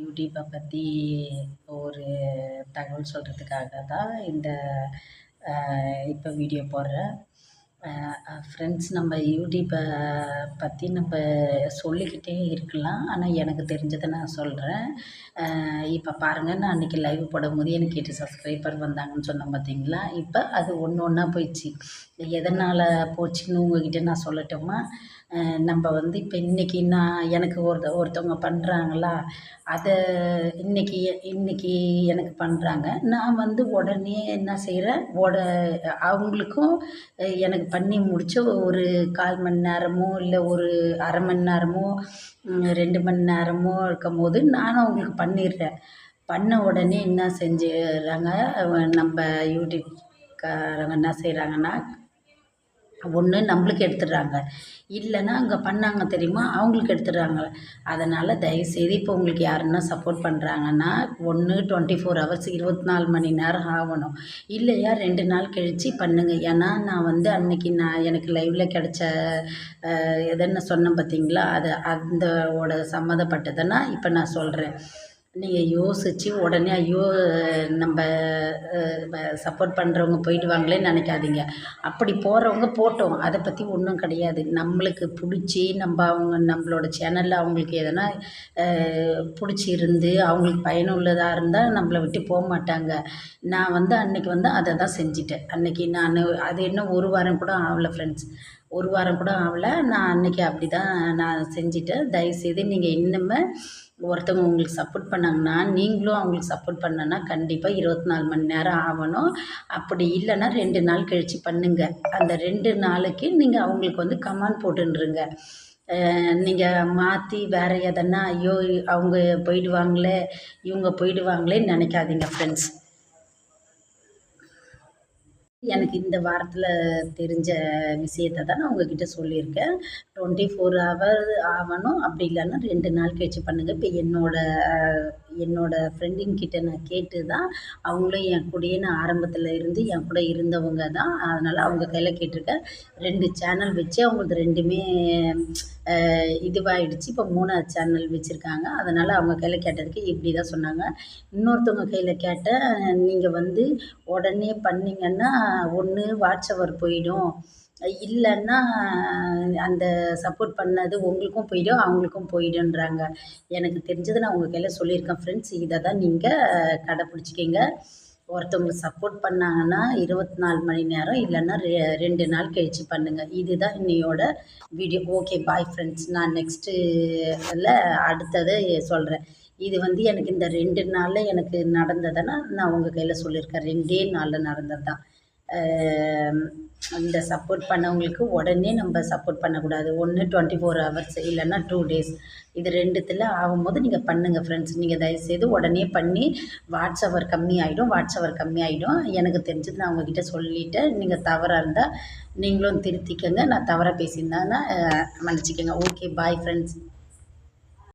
யூடியூப்பை பற்றி ஒரு தகவல் சொல்கிறதுக்காக தான் இந்த இப்போ வீடியோ போடுறேன். ஃப்ரெண்ட்ஸ், நம்ம யூடியூப்பை பற்றி நம்ம சொல்லிக்கிட்டே இருக்கலாம். ஆனால் எனக்கு தெரிஞ்சதை நான் சொல்கிறேன். இப்போ பாருங்கள், நான் அன்றைக்கி லைவ் போடும்போது எனக்கு 8 சப்ஸ்கிரைபர் வந்தாங்கன்னு சொன்னேன் பார்த்தீங்களா? இப்போ அது ஒன்று ஒன்றா போயிடுச்சு. எதனால் போச்சுன்னு உங்கள்கிட்ட நான் சொல்லட்டுமா? நம்ம வந்து இப்போ இன்றைக்கி எனக்கு ஒருத்தவங்க பண்ணுறாங்களா, அதை இன்றைக்கி எனக்கு பண்ணுறாங்க. நான் வந்து உடனே என்ன செய்கிறேன், அவங்களுக்கும் எனக்கு பண்ணி முடித்த ஒரு 1/4 மணி நேரமோ இல்லை ஒரு அரை மணி நேரமோ 2 மணி நேரமோ இருக்கும்போது நானும் அவங்களுக்கு பண்ணிடுறேன். பண்ண உடனே என்ன செஞ்சிடுறாங்க, நம்ம யூடியூப்காரங்க என்ன செய்கிறாங்கன்னா, ஒன்று நம்மளுக்கு எடுத்துடுறாங்க, இல்லைன்னா அங்கே பண்ணாங்க தெரியுமா, அவங்களுக்கு எடுத்துடுறாங்க. அதனால் தயவுசெய்து இப்போ உங்களுக்கு யாருன்னா சப்போர்ட் பண்ணுறாங்கன்னா, ஒன்று 24 ஹவர்ஸ் 24 மணி நேரம் ஆகணும், இல்லையா 2 நாள் கழித்து பண்ணுங்கள். ஏன்னா நான் வந்து அன்றைக்கி எனக்கு லைவில் கிடச்ச எதுன்னு சொன்னேன் பார்த்தீங்களா, அந்தோட சம்மந்தப்பட்டதுன்னா இப்போ நான் சொல்கிறேன். நீங்கள் யோசித்து உடனே ஐயோ நம்ம சப்போர்ட் பண்ணுறவங்க போயிடுவாங்களேன்னு நினைக்காதீங்க. அப்படி போகிறவங்க போட்டோம், அதை பற்றி ஒன்றும் கிடையாது. நம்மளுக்கு பிடிச்சி நம்மளோட சேனலில் அவங்களுக்கு எதனா பிடிச்சிருந்து அவங்களுக்கு பயனுள்ளதாக இருந்தால் நம்மளை விட்டு போக மாட்டாங்க. நான் வந்து அன்றைக்கி வந்து அதை தான் செஞ்சிட்டேன். அன்றைக்கி நான் அது என்ன 1 வாரம் கூட ஆகலை ஃப்ரெண்ட்ஸ், 1 வாரம் கூட ஆகலை. நான் அன்றைக்கி அப்படி தான் நான் செஞ்சிட்டேன். தயவுசெய்து நீங்கள் இன்னுமே ஒருத்தவங்க உங்களுக்கு சப்போர்ட் பண்ணாங்கன்னா, நீங்களும் அவங்களுக்கு சப்போர்ட் பண்ணனா கண்டிப்பாக 24 மணி நேரம் ஆகணும். அப்படி இல்லைன்னா 2 நாள் கழித்து பண்ணுங்கள். அந்த 2 நாளைக்கு நீங்கள் அவங்களுக்கு வந்து கமெண்ட் போட்டுருங்க. நீங்கள் மாற்றி வேறு எதனா ஐயோ அவங்க போயிடுவாங்களே இவங்க போயிடுவாங்களேன்னு நினைக்காதீங்க ஃப்ரெண்ட்ஸ். எனக்கு இந்த வாரத்தில் தெரிஞ்ச விஷயத்த தான் நான் உங்ககிட்ட சொல்லியிருக்கேன். 24 ஹவர் ஆகணும், அப்படி இல்லைன்னா 2 நாள் கழிச்சு பண்ணுங்கள். இப்போ என்னோட ஃப்ரெண்டுங்கிட்ட நான் கேட்டு தான், அவங்களும் என் கூடயே நான் ஆரம்பத்தில் இருந்து என் கூட இருந்தவங்க தான். அதனால் அவங்க கையில் கேட்டிருக்கேன். 2 சேனல் வச்சு அவங்களுக்கு 2மே இதுவாகிடுச்சு. இப்போ 3வது சேனல் வச்சுருக்காங்க. அதனால் அவங்க கையில் கேட்டதுக்கு இப்படி தான் சொன்னாங்க. இன்னொருத்தவங்க கையில் கேட்டேன், நீங்கள் வந்து உடனே பண்ணிங்கன்னா ஒன்று வாட்ச் ஹவர் போயிடும், இல்லைன்னா அந்த சப்போர்ட் பண்ணது உங்களுக்கும் போயிடும் அவங்களுக்கும் போயிடுன்றாங்க. எனக்கு தெரிஞ்சதை நான் உங்கள் கையில் சொல்லியிருக்கேன் ஃப்ரெண்ட்ஸ். இதை தான் நீங்கள் கடைப்பிடிச்சிக்கிங்க. ஒருத்தவங்களுக்கு சப்போர்ட் பண்ணாங்கன்னா 24 மணி நேரம், இல்லைன்னா 2 நாள் கழித்து பண்ணுங்கள். இதுதான் இன்னையோட வீடியோ. Okay, bye friends. நான் நெக்ஸ்ட்டில் அடுத்ததை சொல்கிறேன். இது வந்து எனக்கு இந்த 2 நாளில் எனக்கு நடந்ததுன்னா நான் உங்கள் கையில் சொல்லியிருக்கேன். 2 நாளில் நடந்தது தான். இந்த சப்போர்ட் பண்ணவங்களுக்கு உடனே நம்ம சப்போர்ட் பண்ணக்கூடாது. ஒன்று 24 ஹவர்ஸ், இல்லைன்னா 2 டேஸ். இது 2த்தில் ஆகும்போது நீங்கள் பண்ணுங்கள் ஃப்ரெண்ட்ஸ். நீங்கள் தயவுசெய்து உடனே பண்ணி வாட்ச் ஹவர் கம்மியாகிடும். எனக்கு தெரிஞ்சது நான் உங்ககிட்ட சொல்லிவிட்டேன். நீங்கள் தவறாக இருந்தால் நீங்களும் திருத்திக்கங்க. நான் தவறாக பேசியிருந்தேன்னா மன்னிச்சிக்கங்க. Okay, bye friends.